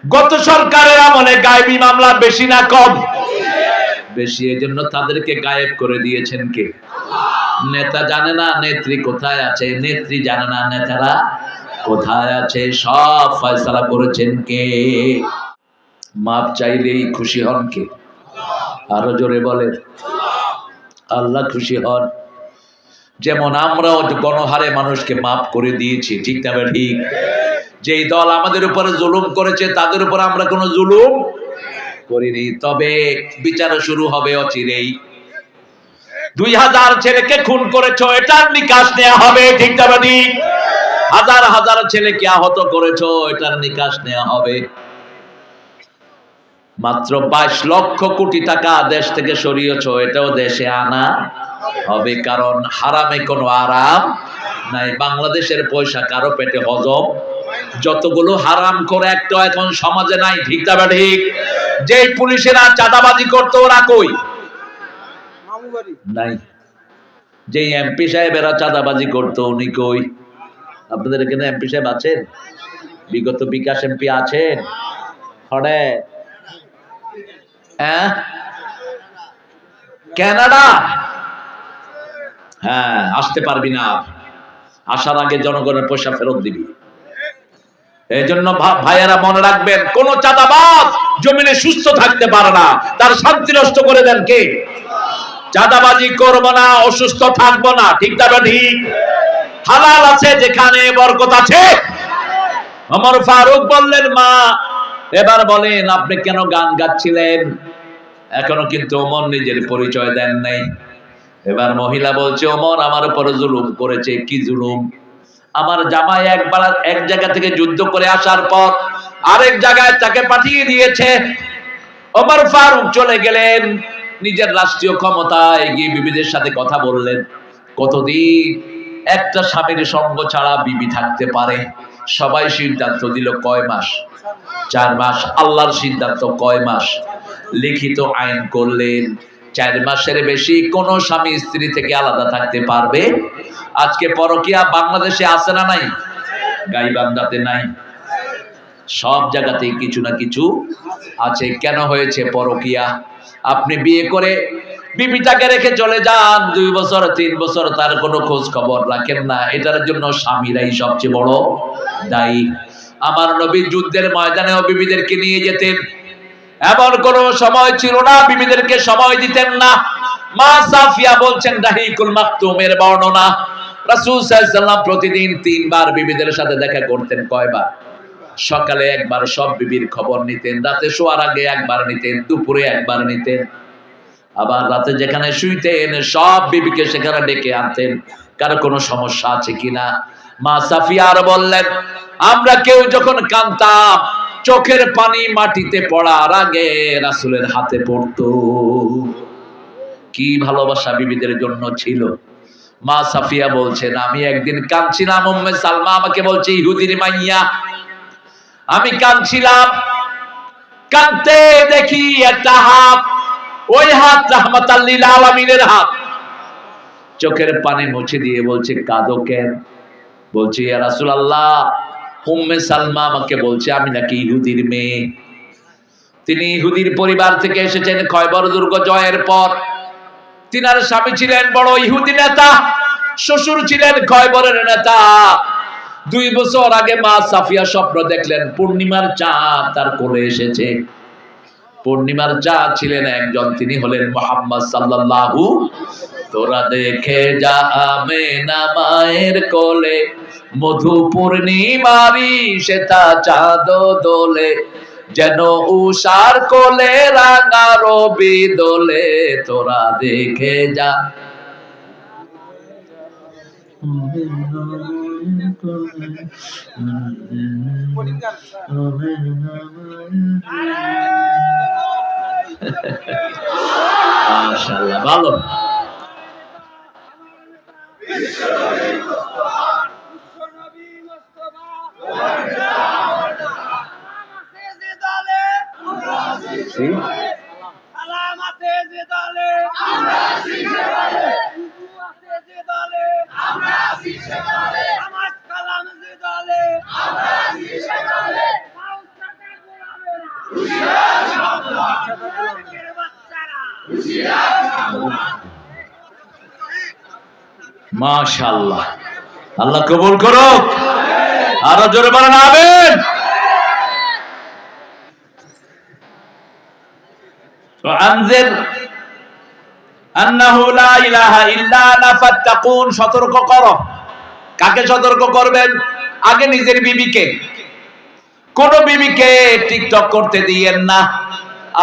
গত সরকারের আমলে গায়েবী মামলা বেশি না কম? বেশি। এজন্য তাদেরকে গায়েব করে দিয়েছেন কে? নেতা জানে না নেত্রী কোথায় আছে, নেত্রী জানে না নেতারা কোথায় আছে। সব ফয়সালা করেছেন কে? মাপ চাইলেই খুশি হন কে? আরো জোরে বলেন। আল্লাহ খুশি হন। যেমন আমরাও গণহারে মানুষকে মাপ করে দিয়েছি, ঠিক না ঠিক? যেই দল আমাদের উপরে জুলুম করেছে তাদের উপর আমরা কোনো জুলুম করিনি, তবে বিচার শুরু হবে অচিরেই। 2000 ছেলেকে খুন করেছো, এটার নিকাশ নেওয়া হবে, ঠিক না ঠিক? হাজার হাজার ছেলেকে আহত করেছো, এটার নিকাশ নেওয়া হবে। মাত্র 22 লক্ষ কোটি টাকা দেশ থেকে সরিয়েছো, এটাও দেশে আনা হবে, কারণ হারামে কোনো আরাম নাই। বাংলাদেশের পয়সা কারো পেটে হজম, যতগুলো হারাম করে একটা এখন সমাজে নাই, ঠিক না ঠিক? যেই পুলিশেরা চাঁদাবাজি করতো ওরা কই? নাই। যেই এমপি সাহেবেরা চাঁদাবাজি করতো উনি কই? আপনাদের এখানে এমপি সাহেব আছেন? বিগত বিকাশ এমপি আছেন? হরে কানাডা? হ্যাঁ, আসতে পারবি না, আসার আগে জনগণের পয়সা ফেরত দিবি। এই জন্য ভাইয়েরা মনে রাখবেন, কোন চাঁদাবাজ জমিনে সুস্থ থাকতে পারে না, তার শান্তি নষ্ট করে দেন কে? চাঁদাবাজি করব না, অসুস্থ থাকবো না, ঠিক না ঠিক? হালাল আছে যেখানে বরকত আছে। ওমর ফারুক বললেন, মা এবার বলেন আপনি কেন গান গাচ্ছিলেন? এখনো কিন্তু ওমর নিজের পরিচয় দেন নাই। এবার মহিলা বলছে, ওমর আমার উপরে জুলুম করেছে। কি জুলুম? আমার জামাই একবার এক জায়গা থেকে যুদ্ধ করে আসার পর আরেক জায়গায় তাকে পাঠিয়ে দিয়েছে। ওমর ফারুক চলে গেলেন, নিজের রাষ্ট্রীয় ক্ষমতায় গিয়ে বিবিদের সাথে কথা বললেন। কতদিন একটা স্বামীর সঙ্গ ছাড়া বিবি থাকতে পারে? সবাই সিদ্ধান্ত দিল কয় মাস? 4 মাস। আল্লাহর সিদ্ধান্ত কয় মাস? লিখিত আইন করলেন 4 মাসের বেশি কোন স্বামী স্ত্রী থেকে আলাদা থাকতে পারবে। আজকে পরকীয়া বাংলাদেশে আছে না নাই? গাইবান্ধাতে নাই, সব জায়গাতেই কিছু না কিছু আছে। কেন হয়েছে পরকীয়া? আপনি বিয়ে করে বিবিটাকে রেখে চলে যান 2 বছর 3 বছর, তার কোনো খোঁজ খবর রাখেন না। এটার জন্য স্বামীরাই সবচেয়ে বড় দায়ী। আমার নবী যুদ্ধের ময়দানেও বিবিদেরকে নিয়ে যেতেন, এমন কোন সময় ছিল না বিবিদেরকে সময় দিতেন না। মা সাফিয়া বলছেন দাহিকুল মাকতুমের বর্ণনা, রাসূল সাল্লাল্লাহু আলাইহি ওয়াসাল্লাম প্রতিদিন 3 বার বিবিদের সাথে দেখা করতেন। কয়বার? সকালে একবার সব বিবির খবর নিতেন, রাতে শোয়ার আগে একবার নিতেন, দুপুরে একবার নিতেন, আবার রাতে যেখানে শুইতেন সব বিবিকে সেখানে ডেকে আনতেন, কারো কোনো সমস্যা আছে কিনা। মা সাফিয়া আর বললেন, আমরা কেউ যখন কাঁদতাম চোখের পানি মাটিতে পড়ার আগে রাসূলের হাতে পড়তো। কি ভালোবাসা বিবিদের জন্য ছিল। মা সাফিয়া বলছেন, আমি একদিন কাঁদছিলাম, উম্মে সালমা আমাকে বলছে, ইহুদির মাইয়া, আমি কাঁদছিলাম, কাঁদতে দেখি একটা হাত, ওই হাত রাহমাতাল লিল আলামিনের হাত। চোখের পানি মুছে দিয়ে বলছে, কাঁদো কেন? বলছে, ইয়া রাসূলুল্লাহ, উম্মে সালমা আমাকে বলছে আমি নাকি ইহুদির মেয়ে। তিনি ইহুদির পরিবার থেকে এসেছেন খয়বর দুর্গ জয়ের পর। তিনার স্বামী ছিলেন বড় ইহুদি নেতা, শ্বশুর ছিলেন খয়বরের নেতা। 2 বছর আগে মা সাফিয়া স্বপ্ন দেখলেন পূর্ণিমার চাঁদ তার কোলে এসেছে। পূর্ণিমার চাঁদ ছিলেন একজন, তিনি হলেন মুহাম্মদ সাল্লাল্লাহু। তোরা দেখে যা আমেনা মায়ের কোলে, মধু পূর্ণিমারি সেটা চাঁদ দোলে, যেন উষার কোলে রাঙা রবি দোলে। তোরা দেখে যা। মাশাআল্লাহ, ভালো। মাশাআল্লাহ, আল্লাহ কবুল করুক। আরো জোরে বলেন আমিন। তো আনজির আন্নাহু লা ইলাহা ইল্লা আনা ফাত্তাকুন, সতর্ক করো। কাকে সতর্ক করবেন? আগে নিজের বিবিকে। কোন বিবিকে টিকটক করতে দিয়েন না।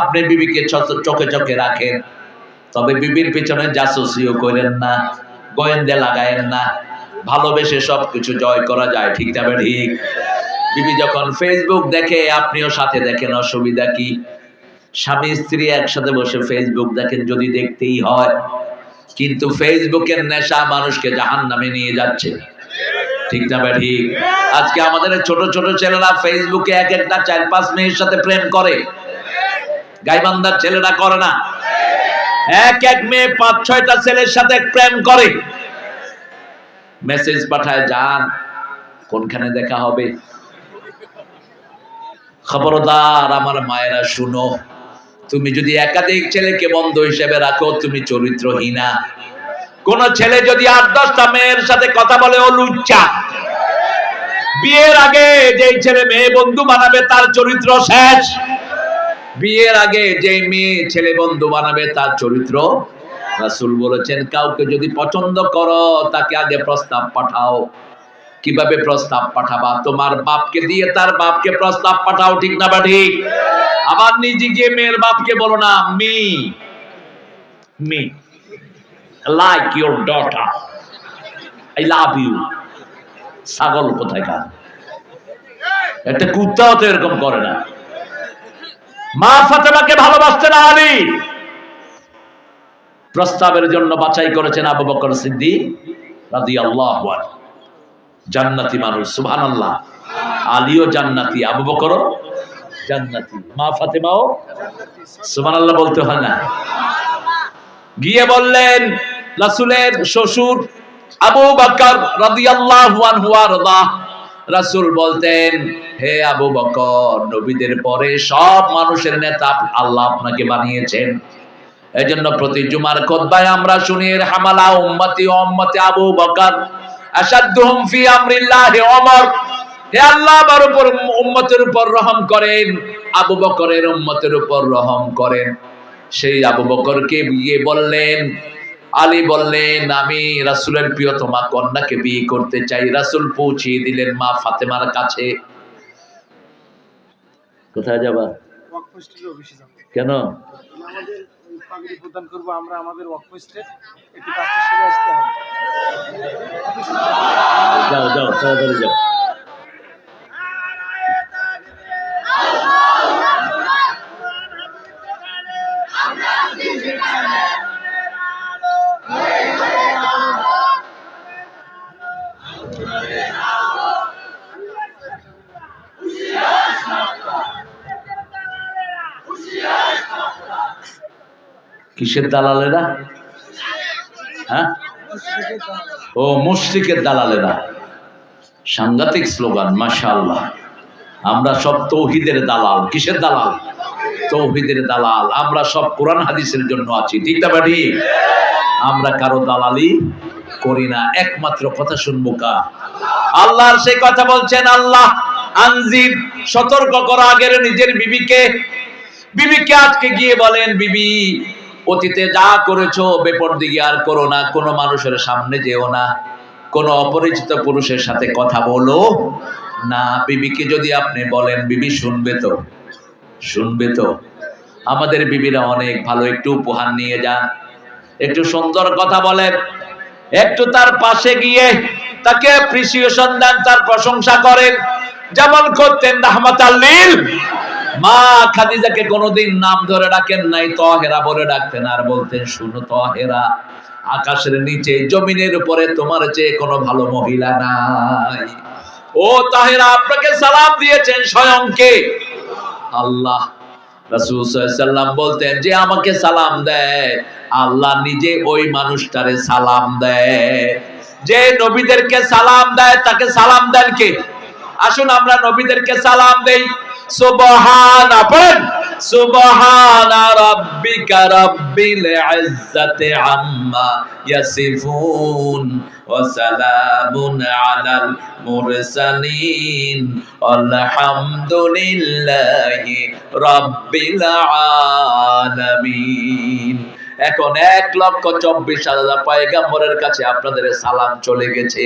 আপনি বিবিকে চোখে চোখে রাখেন, তবে বিবির পিছনে জাসুসিও করেন না, গোয়েন্দা লাগায়েন না। ভালোবেসে সবকিছু জয় করা যায়, ঠিক না ঠিক? বিবি যখন ফেসবুক দেখে আপনিও সাথে দেখেন, অসুবিধা কি? স্বামী স্ত্রী একসাথে বসে ফেসবুক দেখেন যদি দেখতেই হয়, কিন্তু ফেসবুকের নেশা মানুষকে জাহান্নামে নিয়ে যাচ্ছে, ঠিক না ঠিক? আজকে আমাদের ছোট ছোট ছেলেরা ফেসবুকে এক একটা 4-5 মেয়ের সাথে প্রেম করে। গাইবান্ধার ছেলেরা করে না? এক এক মেয়ে 5-6টা ছেলের সাথে প্রেম করে, মেসেজ পাঠায়, যান কোনখানে দেখা হবে। খবরদার আমার মায়েরা শুনো, তুমি যদি একাধিক ছেলেকে বন্ধু হিসেবে রাখো তুমি চরিত্রহীনা। কোন ছেলে যদি 8-10টা মেয়ের সাথে কথা বলে ও লুচ্চা। বিয়ের আগে যেই ছেলে মেয়ে বন্ধু বানাবে তার চরিত্র শেষ। বিয়ের আগে যেই মেয়ে ছেলে বন্ধু বানাবে তার চরিত্র। রাসূল বলেছেন, কাউকে যদি পছন্দ করো তাকে আগে প্রস্তাব পাঠাও। কিভাবে প্রস্তাব পাঠাবা? তোমার বাপকে দিয়ে তার বাপকে প্রস্তাব পাঠাও, ঠিক না বা ঠিক? আবার নিজে গিয়ে মেয়ের বাপকে বলো না, me like your daughter, I love you. ছাগল কোথাকার, একটা কুত্তাও তো এরকম করে না। মা ফাতেমাকে ভালোবাসতেন আলী, প্রস্তাবের জন্য বাছাই করেছেন আবু বকর সিদ্দিক রাদিয়াল্লাহু আনহু। জান্নাতি মানুষ, সুবহানাল্লাহ। আলীও জান্নাতি, আবু বকরও জান্নাতি, মা ফাতেমাও সুবহানাল্লাহ বলতে হয় না? গিয়ে বললেন রাসূলের শ্বশুর আবু বকর রাদিয়াল্লাহু আনহু আরদা। রাসূল বলতেন, হে আবু বকর, নবীদের পরে সব মানুষের নেতা আল্লাহ আপনাকে বানিয়েছেন। এজন্য প্রতি জুমার খুতবায় আমরা শুনি, হামালা উম্মতি উম্মতি আবু বকর আশাদুহুম ফি আমরিল্লাহি ওমর। হে আল্লাহ, আমার উপর উম্মতের উপর রহম করেন, আবু বকরের উম্মতের উপর রহম করেন। সেই আবু বকরকে বিয়ে বললেন। আলী বললেন, আমি রাসূলের প্রিয়তমা কন্যাকে বিয়ে করতে চাই। রাসূল পৌঁছিয়ে দিলেন মা ফাতেমার কাছে। কোথায় যাবা? কেন? আমাদের পাগড়ি প্রদান করব আমরা, আমাদের ওয়াকফ স্টেট একটু কাজটা সেরে আসতে হবে। যাও যাও, তাড়াতাড়ি যাও। কিসের দালালেরা? হ্যাঁ, ও মুশরিকের দালালেরা। সাংঘাতিক স্লোগান, মাশাআল্লাহ। আমরা সব তৌহিদের দালাল। কিসের দালাল? তৌহিদের দালাল। আমরা সব কোরআন হাদিসের জন্য আছি, ঠিক না ঠিক? আমরা কারো দালালি করি না, একমাত্র কথা শুনবো কা? আল্লাহর সেই কথা বলছেন, আল্লাহ আনজির, সতর্ক করো আগের নিজের বিবিকে। বিবিকে আজকে গিয়ে বলেন, বিবি অতীতে যা করেছো বেপরদিগি আর করো না, কোনো মানুষের সামনে যেও না, কোনো অপরিচিত পুরুষের সাথে কথা বলো না। বিবিকে যদি আপনি বলেন, বিবি শুনবে তো? শুনবে তো? আমাদের বিবিরা অনেক ভালো, একটু উপহার নিয়ে যান, একটু সুন্দর কথা বলেন, একটু তার পাশে গিয়ে তাকে অ্যাপ্রিসিয়েশন দেন, তার প্রশংসা করেন, যেমন করতেন রাহমাতাল লিল। মা খাদিজাকে কোনোদিন নাম ধরে ডাকেন নাই, তহেরা বলে ডাকতেন, আর বলতেন, শুনো তহেরা, আকাশের নিচে জমিনের উপরে তোমার চেয়ে কোনো ভালো মহিলা নাই। ও তাহেরা, আপনাকে সালাম দিয়েছেন স্বয়ং কে? আল্লাহ। রাসূল সাল্লাল্লাহু আলাইহি ওয়াসাল্লাম বলতেন, যে আমাকে সালাম দেয় আল্লাহ নিজে ওই মানুষটারে সালাম দেয়। যে নবীদেরকে সালাম দেয় তাকে সালাম দেন কে? আসুন আমরা নবীদেরকে সালাম দেই। সুবহানা, পড়েন সুবহানা রাব্বিকা রাব্বিল ইজ্জাতি আম্মা ইয়াসিফুন ওয়া সালামুন আলাল মুরসালিন আলহামদুলিল্লাহি রাব্বিল আলামিন। এখন 1,24,000 পয়গম্বরের কাছে আপনাদের সালাম চলে গেছে,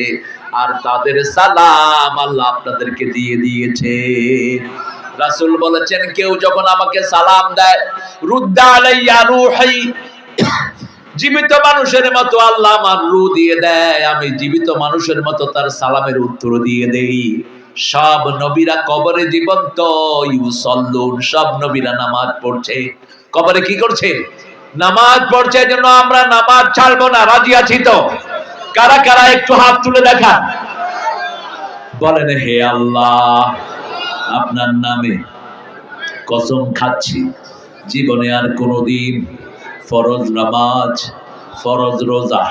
আর তাদের সালাম আল্লাহ আপনাদেরকে দিয়ে দিয়েছে। রাসূল বলেছেন, কেউ যখন আমাকে সালাম দেয়, রুদ্দা আলাইয়া রূহি, জীবিত মানুষের মতো আল্লাহ আমার রূহ দিয়ে দেয়, আমি জীবিত মানুষের মতো তার সালামের উত্তর দিয়ে দেই। সব নবীরা কবরে জীবন্ত, ইউসাল্লুন, সব নবীরা নামাজ পড়ছে। কবরে কি করছে? নামাজ পড়ছে। এজন্য আমরা নামাজ ছাড়বো না। রাজি আছি তো? কারা কারা একটু হাত তুলে দেখান, বলেন হে আল্লাহ, আপনার নামে কসম খাচ্ছি, জীবনে আর কোনোদিন ফরজ নামাজ, ফরজ রোজা,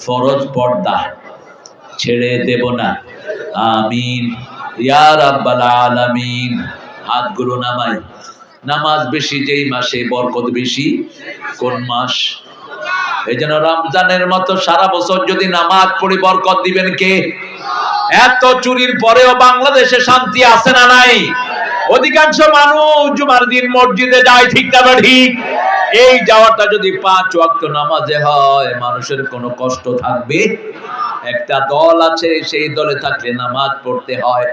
ফরজ পর্দা ছেড়ে দেব না। আমিন ইয়া রাব্বাল আলামিন। হাতগুলো নামাই। নামাজ বেশি যেই মাসে, বরকত বেশি কোন মাস? এই জন্য রমজানের মতো সারা বছর যদি নামাজ পড়ি, বরকত দিবেন কে? এত চুরির পরেও বাংলাদেশে শান্তি আছে না নাই? অধিকাংশ মানুষ জুমার দিন মসজিদে যায়, ঠিক না ঠিক? এই যাওয়াটা যদি 5 ওয়াক্ত নামাজে হয়, মানুষের কোনো কষ্ট থাকবে? একটা দল আছে, সেই দলে থাকলে নামাজ পড়তে হয়।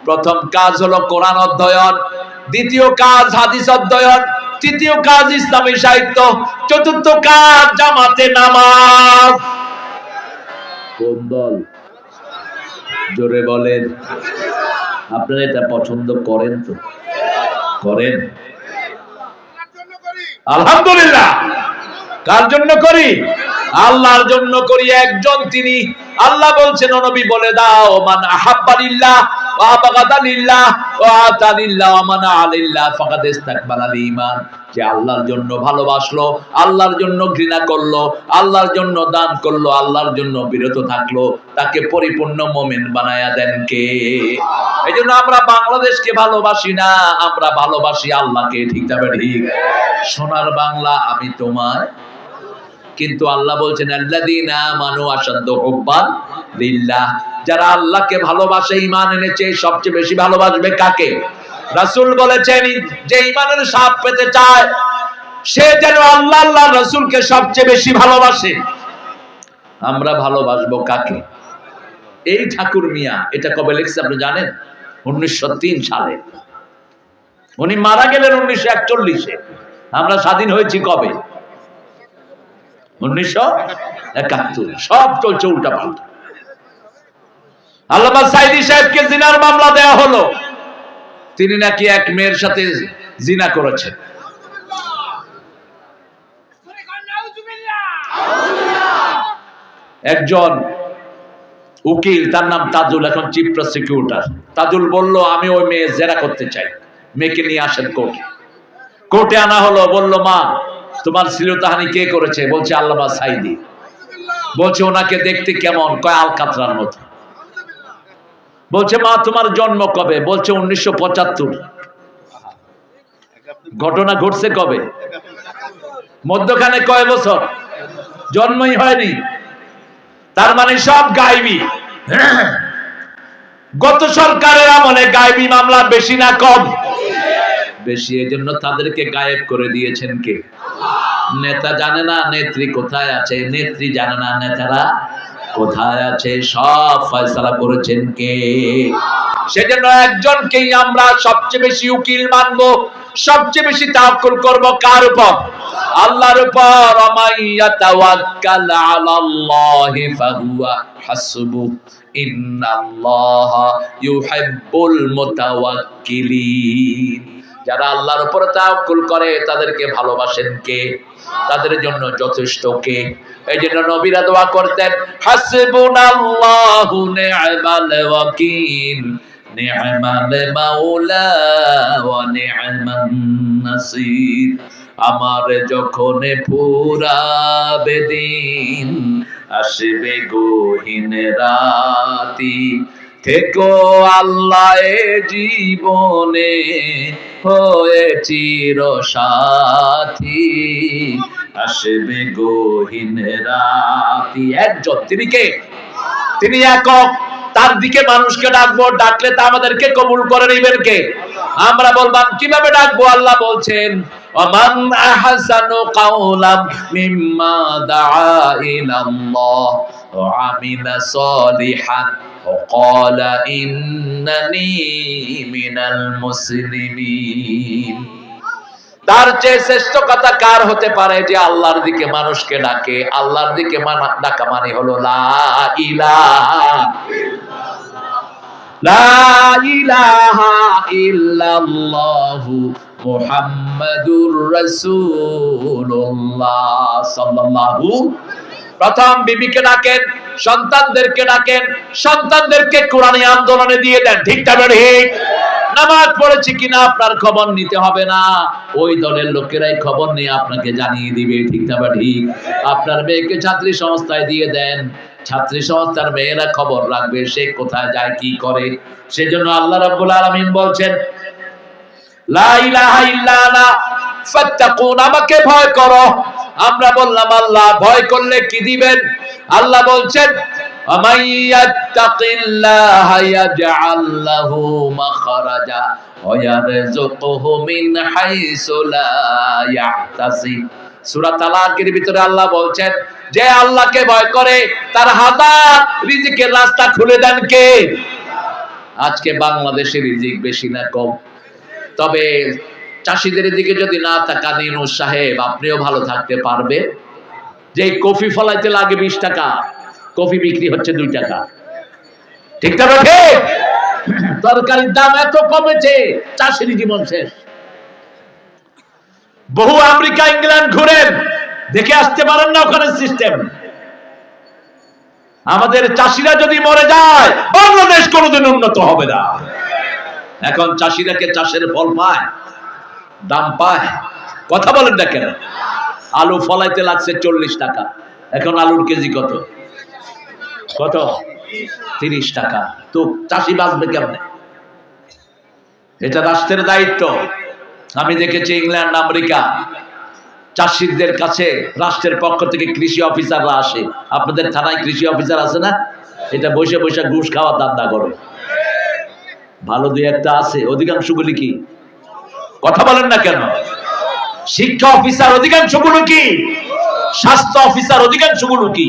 প্রথম কাজ হলো কোরআন অধ্যয়ন, দ্বিতীয় কাজ হাদিস অধ্যয়ন, তৃতীয় কাজ ইসলামী সাহিত্য, চতুর্থ কাজ জামাতে নামাজ। কোন দল? জোরে বলেন। আপনারা এটা পছন্দ করেন তো? করেন? আলহামদুলিল্লাহ। কার জন্য করি? আল্লাহর জন্য করি। একজন তিনি আল্লাহ বলছেন, ও নবী বলে দাও, মান আহাব্বা লিল্লাহ ওয়া আবগাদা লিল্লাহ ওয়া আতা লিল্লাহ ওয়া মানা আলিল্লাহ ফাকাদ ইসতাকবালাল ঈমান। যে আল্লাহর জন্য ভালোবাসলো, আল্লাহর জন্য ঘৃণা করলো, আল্লাহর জন্য দান করলো, আল্লাহর জন্য বিরত থাকলো, তাকে পরিপূর্ণ মুমিন বানায়া দেন কে? এইজন্য আমরা বাংলাদেশকে ভালোবাসি না, আমরা ভালোবাসি আল্লাহকে, ঠিক না ঠিক? সোনার বাংলা আমি তোমার। কিন্তু আল্লাহ বলছেন, আল্লাযীনা আমানু আশাদ্দু হুব্বান লিল্লাহ। যারা আল্লাহকে ভালোবাসে, ঈমান এনেছে, সবচেয়ে বেশি ভালোবাসবে কাকে? রাসূল বলেছেন, যে ঈমানের স্বাদ পেতে চায় সে যেন আল্লাহ, আল্লাহ রাসূলকে সবচেয়ে বেশি ভালোবাসে। আমরা ভালোবাসবো কাকে? এই ঠাকুর মিয়া এটা কবে লিখছে আপনি জানেন? 1903 সালে। উনি মারা গেলেন 1941-এ। আমরা স্বাধীন হয়েছি কবে? 1971। সব চলছে উল্টা পাল্টা। আল্লামা সাঈদী সাহেবকে জিনার মামলা দেয়া হলো। তিনি নাকি এক মেয়ের সাথে জিনা করেছেন। একজন উকিল, তার নাম তাজুল, এখন চিফ প্রসিকিউটর। তাজুল বলল, আমি ওই মেয়ে জেরা করতে চাই, মেয়েকে নিয়ে আসেন কোর্টে। কোর্টে আনা হলো। বলল, মা তোমার শ্লীলতাহানি কে করেছে? বলছে আল্লামা সাঈদী। বলছে ওনাকে দেখতে কেমন? কয় আলকাতরার মতো। বলছে মা তোমার জন্ম কবে? বলছে 1975। ঘটনা ঘটছে কবে? মধ্যখানে কয় বছর? জন্মই হয়নি। তার মানে সব গায়েবী। গত সরকারের আমলে গায়েবী মামলা বেশি না কম? বেশি। এজন্য তাদেরকে গায়েব করে দিয়েছেন কে? নেতা জানে না নেত্রী কোথায় আছে, নেত্রী জানে না নেতারা কোথায় আছে। সব ফয়সালা করেছেন কে? সেজন্য একজনকেই আমরা সবচেয়ে বেশি উকিল মানবো, সবচেয়ে বেশি তাওয়াক্কুল করব কার উপর? আল্লাহর উপর। আমাইয়া তাওয়াক্কাল আলাল্লাহি ফাহুয়া হাসবু ইন্নাল্লাহা ইউহিব্বুল মুতাওয়াক্কিলিন। যারা আল্লাহর উপর তাওয়াক্কুল করে তাদেরকে ভালোবাসেন কে? তাদের জন্য যথেষ্ট কে? এই জন্য নবীরা দোয়া করতেন, হাসবুনাল্লাহু নি'মাল ওয়াকিল, নি'মাল মাওলা ওয়া নি'মান নাসির। আমার যখন ফুরাবে দিন, আসবে গহীন রাতি, থেকো আল্লাহ এ জীবনে হয়ে চির সাথী, আসবে গহীন রাতি। একজন, তিনি কে? তিনি একক, তার দিকে মানুষকে ডাকবো, ডাকলে তা আমাদেরকে কবুল করে নেবেন কে? আমরা বলবাম কিভাবে ডাকবো? আল্লাহ বলছেন ওমান আহসানু কাওলাম মিম্মা দাআ ইলাল্লাহ ওয়া আমিলা সলিহান ওয়া ক্বালা ইন্নানি মিনাল মুসলিমিন। তার চেয়ে শ্রেষ্ঠ কথা কার হতে পারে যে আল্লাহর দিকে মানুষকে ডাকে? আল্লাহর দিকে ডাকা মানে হলো লা ইলাহা ইল্লাল্লাহু মুহাম্মাদুর রাসূলুল্লাহ সাল্লাল্লাহু। প্রথম বিবিকে ডাকেন, সন্তানদেরকে ডাকেন, সন্তানদেরকে কোরআনী আন্দোলনে দিয়ে দেন। ঠিক না ঠিক? নামাজ পড়েছি কিনা আপনার খবর নিতে হবে না, ওই দলের লোকেরাই খবর নিয়ে আপনাকে জানিয়ে দিবে। ঠিক না ঠিক? আপনার মেয়েকে ছাত্রী সংস্থায় দিয়ে দেন, ছাত্রী সংস্থার মেয়েরা খবর রাখবে সে কোথায় যায় কি করে। সেজন্য আল্লাহ রাব্বুল আলামিন বলছেন লা ইলাহা ইল্লা আনা ফাত্তাকুন, আমাকে ভয় করো। আমরা বললাম আল্লাহ ভয় করলে কি দিবেন? আল্লাহ বলছেন আমান ইয়াত্তাকিল্লাহা ইয়াজআল লাহু মাখরাজা ওয়া ইয়ারযুকুহু মিন হাইসু লা ইয়াহতাসিব। সূরা তালাকের ভিতরে আল্লাহ বলছেন যে আল্লাহকে ভয় করে তার হাজার রিজিকের রাস্তা খুলে দেন কে? আজকে বাংলাদেশে রিজিক বেশি না কম? তবে চাষিদের দিকে যদি না তাকান ইউনূস সাহেব, আপনিও ভালো থাকতে পারবে। যে কফি ফলাইতে লাগে 20 টাকা, কফি বিক্রি হচ্ছে 2 টাকা। ঠিক না ঠিক? তরকারির দাম এত কমেছে, চাষির জীবন শেষ। বহু আমেরিকা ইংল্যান্ড ঘুরেন, দেখে আসতে পারেন না ওখানে সিস্টেম। আমাদের চাষিরা যদি মরে যায় বাংলাদেশ কোনোদিন উন্নত হবে না। এখন চাষিরা কে চাষের ফল পায়, দাম পায়? কথা বলেন না কেন? আলু ফলাইতে লাগছে 40 টাকা, এখন আলুর কেজি কত? কত? 30 টাকা। তো চাষি বাঁচবে কেমনে? এটা রাষ্ট্রের দায়িত্ব। আমি দেখেছি ইংল্যান্ড আমেরিকা চাষিদের কাছে রাষ্ট্রের পক্ষ থেকে কৃষি অফিসাররা আসে। আপনাদের থানায় কৃষি অফিসার আছে না? এটা বসে বসে ঘুষ খাওয়ার ধান্দা করে। ভালো দুই একটা আছে, অধিকাংশগুলি কি? কথা বলেন না কেন? শিক্ষা অফিসার অধিকাংশগুলো কি? স্বাস্থ্য অফিসার অধিকাংশগুলো কি?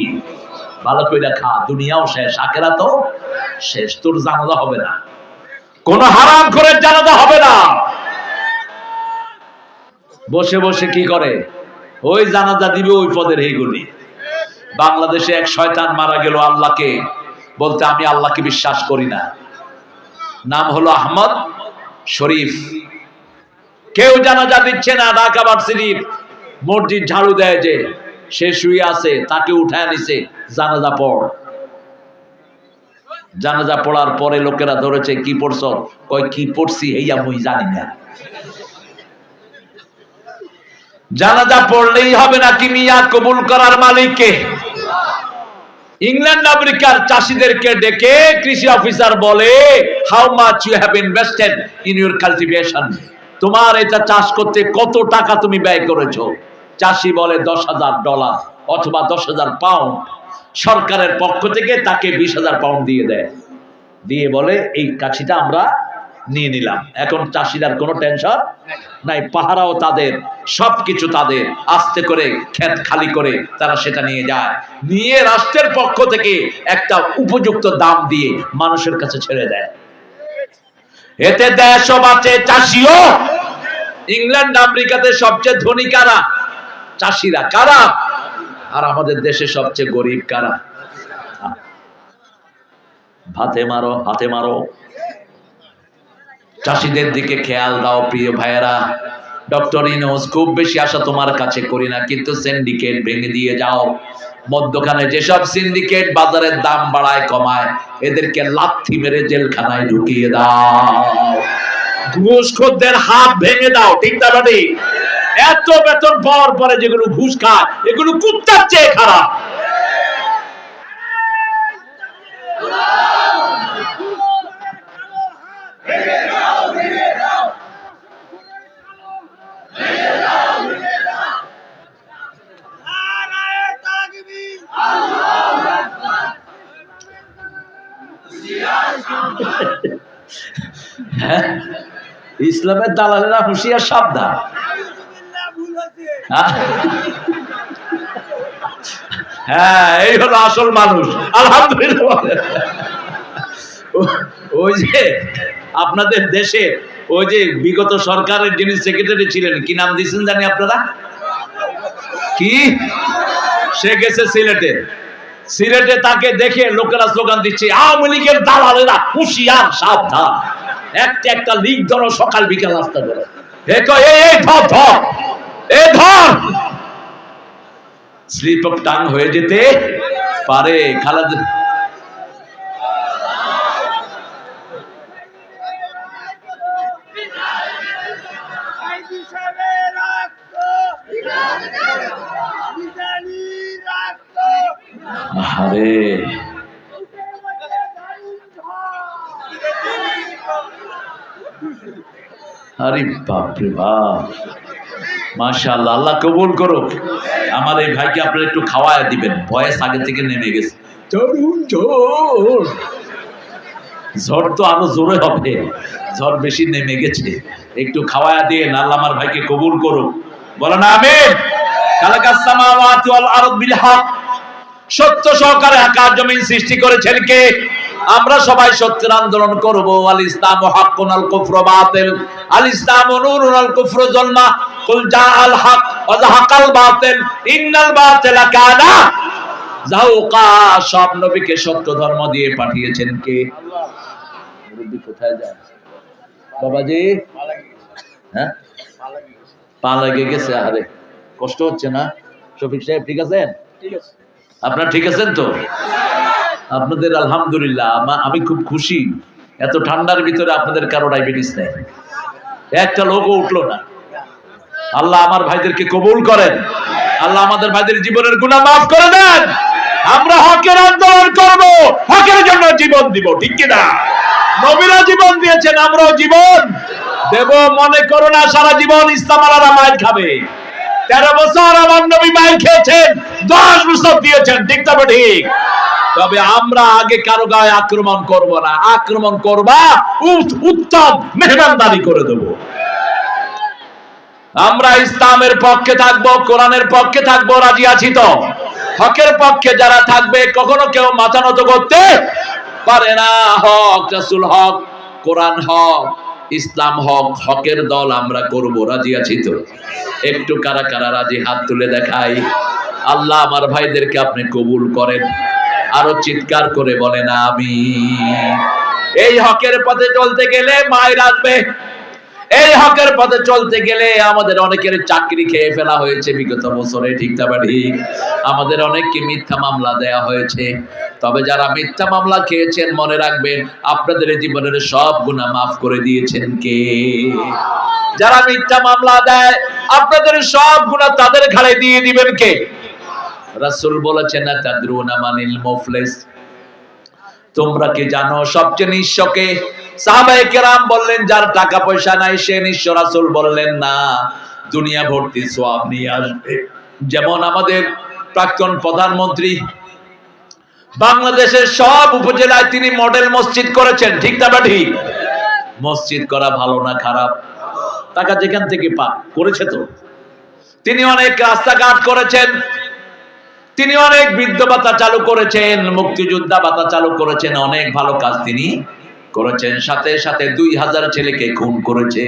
ভালো করে খা, দুনিয়াও শেষ, আখিরাতও শেষ। তোর জানাজা হবে না, কোন হারাম করে জানাজা হবে না। বসে বসে কি করে? ওই জানাজা দিবে ওই পদের এইগুলি। বাংলাদেশে এক শয়তান মারা গেল আল্লাহকে বলতে, আমি আল্লাহকে বিশ্বাস করি না। নাম হলো আহমদ শরীফ। কেউ জানাজা দিচ্ছে না। ঢাকা ভার্সিটির মসজিদ ঝাড়ু দেয় যে, সে শুয়ে আছে, তাকে উঠায় নিছে, জানাজা পড়। জানাজা পড়ার পরে লোকেরা ধরেছে কি পড়ছ? কয় কি পড়ছি এই আমি জানি না। জানাজা পড়লেই হবে নাকি মিয়া? কবুল করার মালিক কে? ইংল্যান্ড আমেরিকার চাষিদেরকে ডেকে কৃষি অফিসার বলে, how much you have invested in your cultivation, তোমার এটা চাষ করতে কত টাকা তুমি ব্যয় করেছো? চাষি বলে $10,000 অথবা 10,000 পাউন্ড। সরকারের পক্ষ থেকে তাকে 20,000 পাউন্ড দিয়ে দেয়, দিয়ে বলে এই কাঠিটা আমরা নিয়ে নিলাম। এখন চাষিরার কোনো টেনশন নাই, পাহারাও তাদের, সবকিছু তাদের। আস্তে করে ক্ষেত খালি করে তারা সেটা নিয়ে যায়, নিয়ে রাষ্ট্রের পক্ষ থেকে একটা উপযুক্ত দাম দিয়ে মানুষের কাছে ছেড়ে দেয়। এতে দেশও বাঁচে, চাষিও। ইংল্যান্ড আমেরিকাতে সবচেয়ে ধনী কারা? চাষিরা। কারা? আর আমাদের দেশে সবচেয়ে গরিব কারা? ভাতে মারো, হাতে মারো। চাষিদের দিকে খেয়াল দাও প্রিয় ভাইয়েরা। ডক্টর ইউনূস, খুব বেশি আশা তোমার কাছে করি না, কিন্তু সিন্ডিকেট ভেঙে দিয়ে যাও। মধ্যখানে যেসব সিন্ডিকেট বাজারের দাম বাড়ায় কমায়, এদেরকে লাথি মেরে জেলখানায় ঢুকিয়ে দাও। ঘুষখোরদের হাত ভেঙে দাও। ঠিক না ঠিক? এত বেতন পাওয়ার পরে যেগুলো ঘুষ খায়, এগুলো কুত্তার চেয়ে খারাপ। হ্যাঁ, ইসলামের দালালেরা হুঁশিয়ার, সাবধান। হ্যাঁ, এই হলো আসল মানুষ। আলহামদুলিল্লাহ। ওই যে আপনাদের দেশে ওই যে বিগত সরকারের যিনি সেক্রেটারি ছিলেন, কি নাম দিয়েছেন জানি আপনারা? কি? সে গেছে সিলেটে। সিলেটে তাকে দেখে লোকেরা স্লোগান দিচ্ছে, আওয়ামী লীগের দালালেরা হুঁশিয়ার, সাবধান। একটা একটা লিগ ধরো, সকাল বিকাল রাস্তা করো। স্লিপ অফ টাং হয়ে যেতে পারে। খালেদা আরে আরে বাপরে বাপ, মাশাআল্লাহ, আল্লাহ কবুল করুক। আমার এই ভাইকে আপনারা একটু খাওয়ায় দিবেন, বয়স আগে থেকে নেমে গেছে। ঝড় তো আরো জোরে হবে, ঝড় বেশি নেমে গেছে, একটু খাওয়ায় দিয়ে আল্লাহ আমার ভাইকে কবুল করুক। বলেন আমিন। খালাকাস সামাওয়াতি ওয়াল আরদ বিল হক, সত্য সহকারে আকাশ জমিন সৃষ্টি করেছেন কে? আমরা সবাই সত্যের আন্দোলন করব। আল ইসলামু হাক্কুন আল কুফরু বাতিল, আল ইসলামু নূরুন আল কুফরু যুলমা, কুল জাআল হক ওয়া যাহাকাল বাতিল ইন্নাল বাতিলা কানা যাহুকা। সব নবীকে সত্য ধর্ম দিয়ে পাঠিয়েছেন কে? আল্লাহ। মুরব্বি কোথায় যান বাবাজি? হ্যাঁ, পা লেগে গেছে। আরে কষ্ট হচ্ছে না? শফিক সাহেব ঠিক আছেন? ঠিক আছে। আপনারা ঠিক আছেন তো? আপনাদের আলহামদুলিল্লাহ, আমি খুব খুশি। এত ঠান্ডার ভিতরে আপনাদের কারো ডায়াবেটিস নেই, একটা লোকও উঠলো না। আল্লাহ আমার ভাইদেরকে কবুল করেন। আল্লাহ আমাদের ভাইদের জীবনের গুনাহ মাফ করে দেন। আমরা হকের আন্দোলন করব, হকের জন্য জীবন দিব, ঠিক কি না? নবীরা জীবন দিয়েছেন, আমরাও জীবন দেব। মনে করো না সারা জীবন ইসলাম আলাদা মাইল খাবে। 13 বছর আমার নবী মাইল খেয়েছেন, 10 বছর দিয়েছেন, ঠিক তবে ঠিক। তবে আমরা আগে কারো গায়ে আক্রমণ করব না, আক্রমণ করবা উত্তম মেহমানদারি করে দেব। আমরা ইসলামের পক্ষে থাকবো, কোরআনের পক্ষে থাকবো, রাজি আছি তো? হকের পক্ষে যারা থাকবে কখনো কেউ মাথা নত করতে পারে না। হক, রাসূল হক, কোরআন হক, ইসলাম হক, হকের দল আমরা করব, রাজি আছি তো? একটু কারা কারা রাজি হাত তুলে দেখাই। আল্লাহ আমার ভাইদেরকে আপনি কবুল করেন। আরো চিৎকার করে বলেন আমিন। এই হকের পথে চলতে গেলে মায়ের আসবে, এই হকের পথে চলতে গেলে আমাদের অনেকের চাকরি খেয়ে ফেলা হয়েছে বিগত বছরে, ঠিক না ঠিক? আমাদের অনেককে মিথ্যা মামলা দেয়া হয়েছে। তবে যারা মিথ্যা মামলা খেয়েছেন মনে রাখবেন, আপনাদের জীবনের সব গুনাহ মাফ করে দিয়েছেন কে? যারা মিথ্যা মামলা দেয় আপনাদের সব গুনাহ তাদের ঘাড়ে দিয়ে দিবেন কে? রাসূল বলেছেন না তাদরুনা মানিল মুফলিস, তোমরা কি জানো সবচেয়ে নিঃস্ব কে? সাহাবায়ে কেরাম বললেন যার টাকা পয়সা নাই সে নিঃস্ব। রাসূল বললেন না, দুনিয়া ভর্তি সওয়াব নিয়ে আসবে। যেমন আমাদের প্রাক্তন প্রধানমন্ত্রী বাংলাদেশের সব উপজেলায় তিনি মডেল মসজিদ করেছেন, ঠিক না ঠিক? মসজিদ করা ভালো না খারাপ? টাকা যেখান থেকে পা করেছে তো। তিনি অনেক রাস্তাঘাট করেছেন, তিনি অনেক বৃদ্ধ ভাতা চালু করেছেন, মুক্তিযোদ্ধা ভাতা চালু করেছেন, অনেক ভালো কাজ তিনি করেছেন। সাথে সাথে 2000 ছেলেকে খুন করেছে,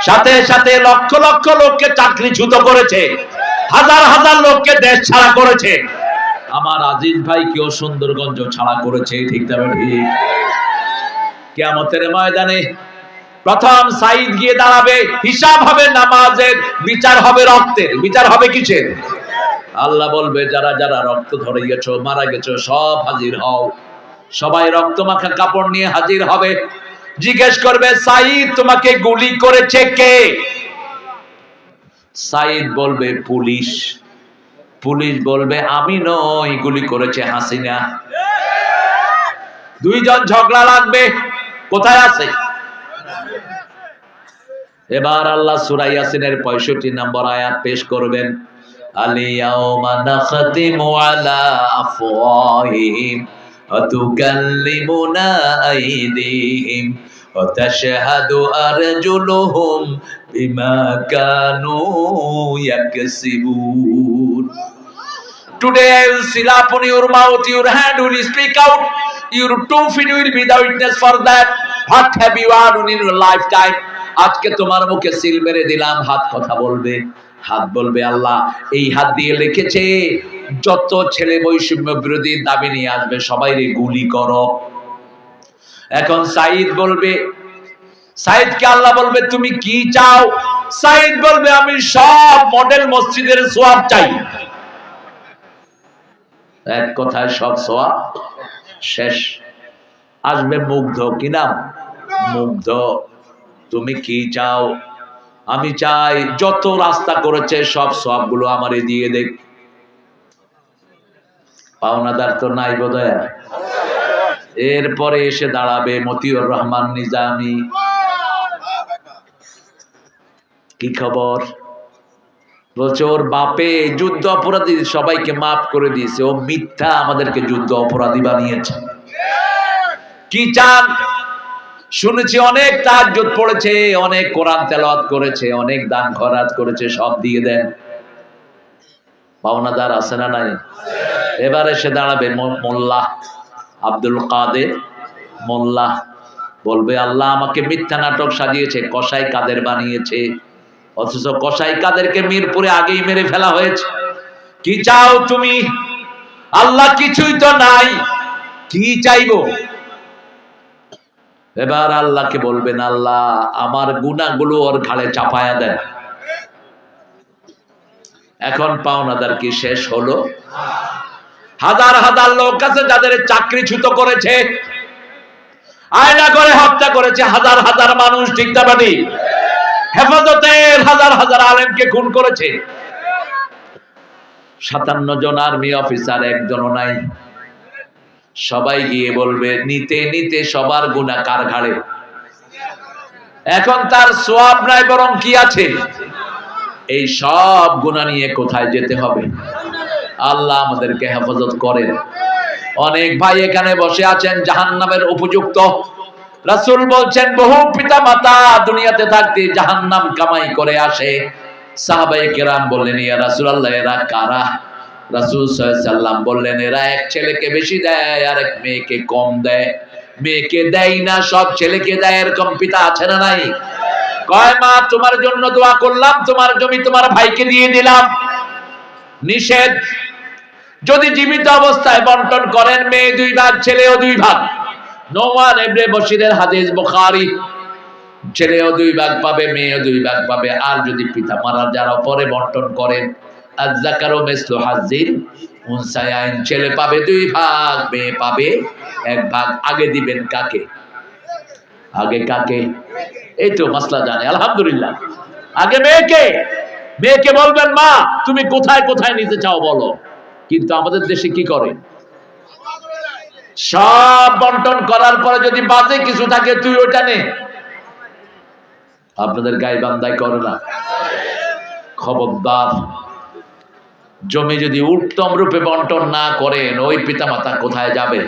সাথে সাথে লক্ষ লক্ষ লোককে চাকরিচ্যুত করেছে, হাজার হাজার লোককে দেশ ছাড়া করেছে। আমার আজিজ ভাইকেও সুন্দরগঞ্জ ছাড়া করেছে, ঠিক না ঠিক? কিয়ামতের ময়দানে প্রথম সাইদ গিয়ে দাঁড়াবে, হিসাব হবে নামাজের, বিচার হবে রক্তের। বিচার হবে কিসের? আল্লাহ বলবে যারা যারা রক্ত ঝরিয়েছো, মারা গেছো, সব হাজির হও। সবাই রক্ত মাখা কাপড় নিয়ে হাজির হবে। জিজ্ঞেস করবে সাইদ তোমাকে গুলি করেছে কে? সাইদ বলবে পুলিশ। পুলিশ বলবে আমি নই, গুলি করেছে হাসিনা। দুইজন ঝগড়া লাগবে, কোথায় আছে? এবার আল্লাহ সূরা ইয়াসিনের 65 নম্বর আয়াত পেশ করবেন। আল-ইয়াওমা নাখতিমু আলা আফওয়াহিহিম ওয়া তুকাল্লিমুনা আইদিহিম ওয়া তাশহাদু আরজুলুহুম বিমা Kanu ইয়াকসিবুন। Today I will seal upon your mouth, your hand will speak out, your 2 feet will be the witness for that. What have you done in your lifetime? আজকে তোমার মুখে সিল মেরে দিলাম, হাত কথা বলবে। হাত বলবে আল্লাহ এই হাত দিয়ে লিখেছে যত ছেলে বৈষম্য বিরোধী দাবি নিয়ে আসবে সবাইরে গুলি করো। এখন সাঈদ বলবে, সাঈদকে আল্লাহ বলবে তুমি কি চাও? সাঈদ বলবে আমি সব মডেল মসজিদের সওয়াব চাই। এক কথায় সব সওয়াব শেষ। আসবে মুগ্ধ, কি নাম? মুগ্ধ। তুমি কি চাও? আমি চাই যত রাস্তা করেছে সব সবগুলো আমারে দিয়ে দেখ। পাওনাদার তো নাই বোধহয়। এরপরে এসে দাঁড়াবে মতিউর রহমান নিজামী। কি খবর? বলছে ওর বাপে যুদ্ধ অপরাধী সবাইকে মাফ করে দিয়েছে, ও মিথ্যা আমাদেরকে যুদ্ধ অপরাধী বানিয়েছে। কি চান? শুনেছি অনেক তাহাজ্জুদ পড়েছে, অনেক কোরআন তেলাওয়াত করেছে, অনেক দান খয়রাত করেছে, সব দিয়ে দেন। পাওনাদার আছে না নাই? এবার এসে দাঁড়াবে মোল্লা আব্দুল কাদের মোল্লা, বলবে আল্লাহ আমাকে মিথ্যা নাটক সাজিয়েছে, কসাই কাদের বানিয়েছে, অথচ কসাই কাদেরকে মিরপুরে আগেই মেরে ফেলা হয়েছে। কি চাও তুমি? আল্লাহ কিছুই তো নাই, কি চাইবো? এবার আল্লাহকে বলবেন আল্লাহ আমার গুনাহগুলো ওর ঘাড়ে চাপায়া দেন। এখন পাওনাদার কি শেষ হলো? হাজার হাজার লোক আছে যাদের চাকরিচ্যুত করেছে, আয়না করে হত্যা করেছে হাজার হাজার মানুষ, ঠিক না বাড়ি? হেফাজতের হাজার হাজার আলেমকে খুন করেছে। 57 জন আর্মি অফিসার, একজনও নাই। সবাই গিয়ে বলবে নিতে নিতে সবার গুনাহ কার ঘাড়ে? এখন তার সওয়াব নাই, বরং কি আছে? এই সব গুনাহ নিয়ে কোথায় যেতে হবে? আল্লাহ আমাদেরকে হেফাজত করেন। অনেক ভাই এখানে বসে আছেন জাহান্নামের উপযুক্ত। রাসূল বলছেন বহু পিতা মাতা দুনিয়াতে থাকতে জাহান্নাম কামাই করে আসে। সাহাবায়ে কেরাম বললেন ইয়া রাসূলুল্লাহ এরা কারা? রাসূল সাল্লাল্লাহু আলাইহি সাল্লাম বললেন এরা এক ছেলেকে বেশি দেয় আর এক মেয়েকে কম দেয়। মেয়েকে দেয় না, সব ছেলেকে দেয়, এরকম পিতা আছে না নাই? কয় মা তোমার জন্য দোয়া করলাম, তোমার জমি তোমার ভাইকে দিয়ে দিলাম। নিষেধ। যদি জীবিত অবস্থায় বন্টন করেন মেয়ে 2 ভাগ ছেলেও 2 ভাগ। নোমান ইবনে বশিরের হাদিস, বুখারী। ছেলেও 2 ভাগ পাবে, মেয়েও 2 ভাগ পাবে। আর যদি পিতা মারা যারা পরে বন্টন করেন আয-যাকারু মিসলু হাজ্জিল উনসায়াইন, ছেলে পাবে 2 ভাগ, মেয়ে পাবে 1 ভাগ। আগে দিবেন কাকে? আগে কাকে? এই তো মাসলা জানে আলহামদুলিল্লাহ। আগে মেয়েকে। মেয়েকে বলবেন মা তুমি কোথায় কোথায় নিতে চাও বলো। কিন্তু আমাদের দেশে কি করে? সব বন্টন করার পরে যদি বাজে কিছু থাকে তুই ওটা নে। আপনাদের গাইবান্ধায় করে না? খবরদার, জমি যদি উত্তম রূপে বন্টন না করেন ওই পিতামাতা কোথায় যাবে?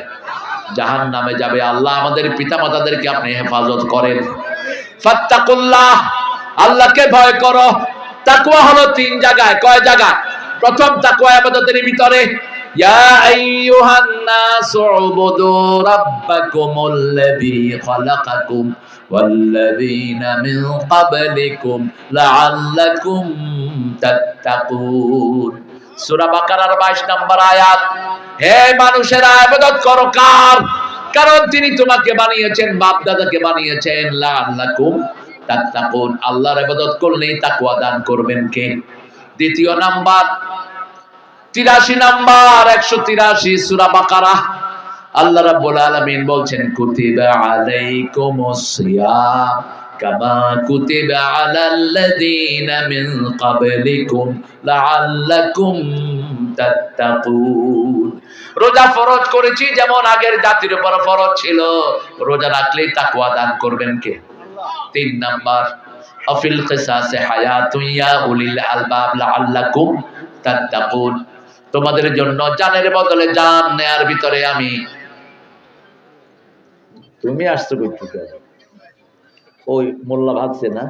জাহান্নামে যাবে। আল্লাহ আমাদের পিতামাতাদেরকে আপনি হেফাজত করেন। ফাত্তাকুল্লাহ, আল্লাহকে ভয় করো। তাকওয়া হলো 3 জায়গায়। কয় জায়গায়? প্রথম তাকওয়া ইবাদতের ভিতরে ইয়া আইয়ুহান নাসু উবুদু রাব্বাকুমুল্লাযী খালাকাকুম ওয়াল্লাযীনা মিন ক্বাবলিকুম লাআল্লাকুম তাত্তাকুন। সূরা বাকারার 22 নম্বর আয়াত। হে মানুষেরা ইবাদত করো কার? কারণ তিনি তোমাকে বানিয়েছেন, বাপ দাদাকে বানিয়েছেন। লাআল্লাকুম তাত্তাকুন, আল্লাহর ইবাদত করলেই তাকওয়া দান করবেন কে? দ্বিতীয় নাম্বার 83 নাম্বার 183 সূরা বাকারা। আল্লাহ রাব্বুল আলামিন বলছেন কুতিবা আলাইকুমুস সিয়াম কামা কুতিবা আলাল্লাযীনা মিন ক্বাবলিকুম লাআল্লাকুম তাত্তাকুন। রোজা ফরজ করেছি যেমন আগের জাতির উপর ফরজ ছিল। রোজা রাখলেই তাকওয়া দান করবেন কে? 3 নাম্বার আফিল কিসাসে হায়াতুন ইয়া উলিল আলবাব লাআল্লাকুম তাত্তাকুন। তোমাদের জন্য জানের বদলে জান নেয়ার ভিতরে আমি। তুমি আসছো কই থেকে? ওই মোল্লা ভাগছে না?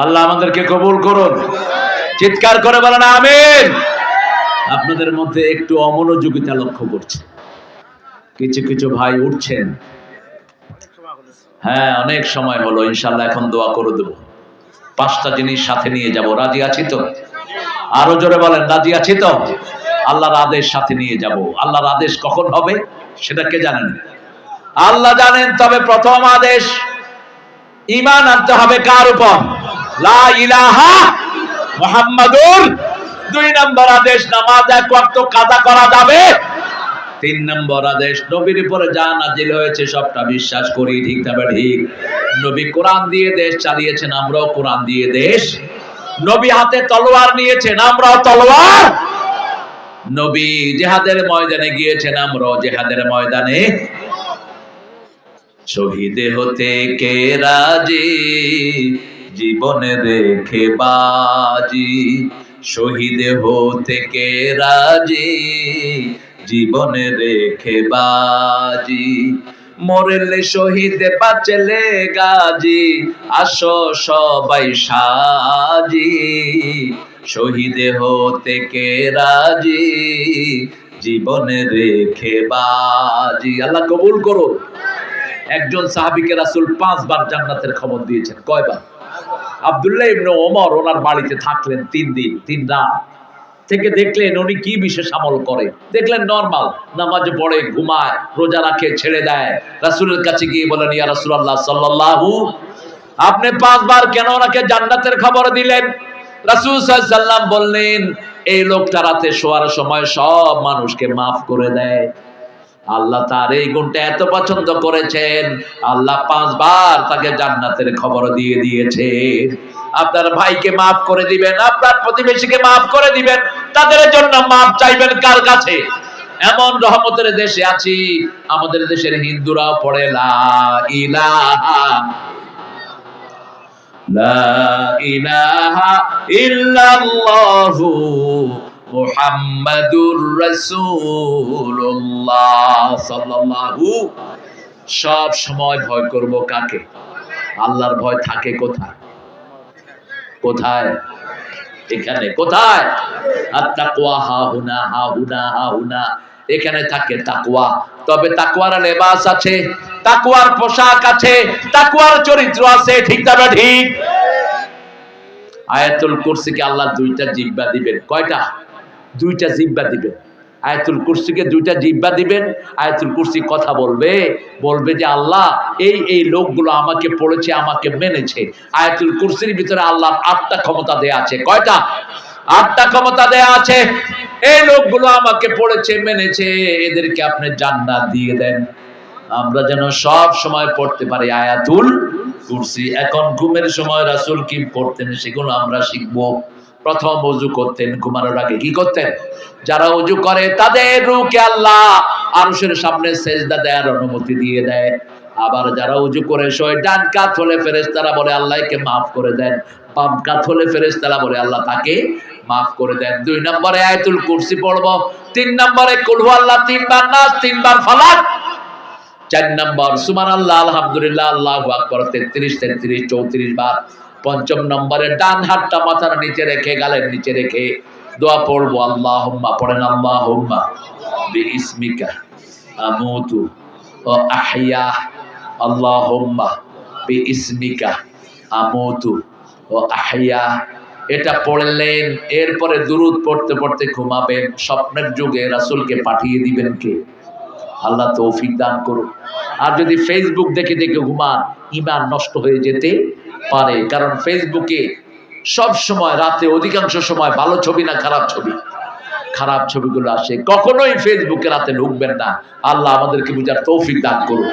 আল্লাহ আমাদেরকে কবুল করুন। চিৎকার করে বলেন আমিন। আপনাদের মধ্যে একটু অমনোযোগিতা লক্ষ্য করছে, কিছু কিছু ভাই উঠছেন। হ্যাঁ, অনেক সময় হলো, ইনশাল্লাহ এখন দোয়া করে দেব। 5টা জিনিস সাথে নিয়ে যাব, রাজি আছি তো? আরো জোরে বলেন রাজি আছি তো? আল্লাহর আদেশ সাথে নিয়ে যাব। আল্লাহর আদেশ কখন হবে সেটা কে জানেন? আল্লাহ জানেন। তবে প্রথম আদেশ ঈমান আনতে হবে কার উপর? লা ইলাহা মুহাম্মাদুর। 2 নম্বর আদেশ নামাজ 1 ওয়াক্ত কাজা করা যাবে। 3 নম্বর আদেশ নবীর উপরে যা নাজিল হয়েছে সবটা বিশ্বাস করি, ঠিক তবে ঠিক। নবী কোরআন দিয়ে দেশ চালিয়েছেন, আমরাও কোরআন দিয়ে দেশ। নবী হাতে তলোয়ার নিয়েছেন, আমরাও তলোয়ার। নবী জিহাদের ময়দানে গিয়েছেন, আমরাও জিহাদের ময়দানে। শহীদে হতে কে রাজি, জীবনে রেখে বাজি। শহীদে হতে কে রাজি, জীবনে রেখে বাজি। মরলে শহীদে বাঁচলে গাজী, আসো সবাই সাজি। শহীদে হতে কে রাজি, জীবনে রেখে বাজি। আল্লাহ কবুল করুন। একজন সাহাবীকে রাসূল 5 বার জান্নাতের খবর দিয়েছেন। কয়বার? আব্দুল্লাহ ইবনে ওমর ওনার বাড়িতে থাকলেন 3 দিন 3 রাত, থেকে দেখলেন উনি কি বিশেষ আমল করে। দেখলেন নরমাল, নামাজ পড়ে, ঘুমায়, রোজা রাখে, ছেড়ে দেয়। রাসূলের কাছে গিয়ে বলেন, ইয়া রাসূলুল্লাহ সাল্লাল্লাহু, আপনি 5 বার কেন ওনাকে জান্নাতের খবর দিলেন? রাসূল সাল্লাল্লাহু আলাইহি সাল্লাম বললেন, এই লোকটা রাতে শোয়ার সময় সব মানুষকে মাফ করে দেয়। আল্লাহ তার এই গুণটা এত পছন্দ করেছেন, আল্লাহ 5 বার তাকে জান্নাতের খবর দিয়ে দিয়েছে। আপনার ভাইকে মাফ করে দিবেন, আপনার প্রতিবেশীকে মাফ করে দিবেন, তাদের জন্য মাফ চাইবেন কার কাছে? এমন রহমতের দেশে আছি, আমাদের দেশের হিন্দুরাও পড়ে লা ইলাহা লা ইলাহা ইল্লাল্লাহু মুহাম্মাদুর রাসূলুল্লাহ সাল্লাল্লাহু। সব সময় ভয় করব কাকে? আল্লাহর ভয় থাকে কোথায়? কোথায়? এখানে। কোথায়? আত-তাকওয়া হাহুনা হাহুনা হাহুনা, এখানে থাকে তাকওয়া। তবে তাকওয়ার লেবাস আছে, তাকওয়ার পোশাক আছে, তাকওয়ার চরিত্র আছে, ঠিক তবে ঠিক। আয়াতুল কুরসিকে আল্লাহ 2টা জিহ্বা দিবেন। কয়টা? 2টা জিহ্বা দিবেন। আয়াতুল কুরসিকে 2টা জিহ্বা দিবেন। আয়াতুল কুরসি কথা বলবে, বলবে যে আল্লাহ এই এই লোকগুলো আমাকে পড়েছে, আমাকে মেনেছে। আয়াতুল কুরসির ভিতরে আল্লাহর 8টা ক্ষমতা দেয়া আছে। কয়টা? 8টা ক্ষমতা দেয়া আছে। এই লোকগুলো আমাকে পড়েছে, মেনেছে, এদেরকে আপনি জান্নাত দিয়ে দেন। আমরা যেন সব সময় পড়তে পারি আয়াতুল কুরসি। এখন ঘুমের সময় রাসূল কি করতেন সেগুলো আমরা শিখবো। প্রথম ওযু করতেন, ঘুমানোর আগে কি করতেন? যারা ওযু করে তাদের রূহকে আল্লাহ আরশের সামনে সেজদা দেওয়ার অনুমতি দিয়ে দেয়। আবার যারা ওযু করে শোয়, ডান কাত হলে ফেরেশতারা বলে আল্লাহ একে মাফ করে দেন, বাম কাত হলে ফেরেশতারা বলে আল্লাহ তাকে মাফ করে দেন। 2 নম্বরে আয়াতুল কুরসি পড়বো। 3 নম্বরে কুল হুয়াল্লাহ 3 বার, নাস 3 বার, ফালাক। 4 নম্বর সুবহানাল্লাহ, আলহামদুলিল্লাহ, আল্লাহু আকবার 33 34 বার। 5 নম্বরে ডান হাতটা মাথার নিচে রেখে, গালের নিচে রেখে দোয়া পড়বো। আল্লাহুম্মা পড়েন, আল্লাহুম্মা বিইসমিকা আমুতু ওয়া আহইয়া, আল্লাহুম্মা বিইসমিকা আমুতু ওয়া আহইয়া। এটা পড়লেন, এরপরে দুরূদ পড়তে পড়তে ঘুমাবেন। স্বপ্নের যুগে রাসূলকে পাঠিয়ে দিবেন কে? আল্লাহ তৌফিক দান করুন। আর যদি ফেসবুক দেখে দেখে ঘুমান, ঈমান নষ্ট হয়ে যেতে পারে। কারণ ফেসবুকে সব সময় রাতে অধিকাংশ সময় ভালো ছবি না খারাপ ছবি, খারাপ ছবিগুলো আসে। কখনোই ফেসবুকে রাতে ঢুকবেন না। আল্লাহ আমাদেরকে বুঝার তৌফিক দান করুন।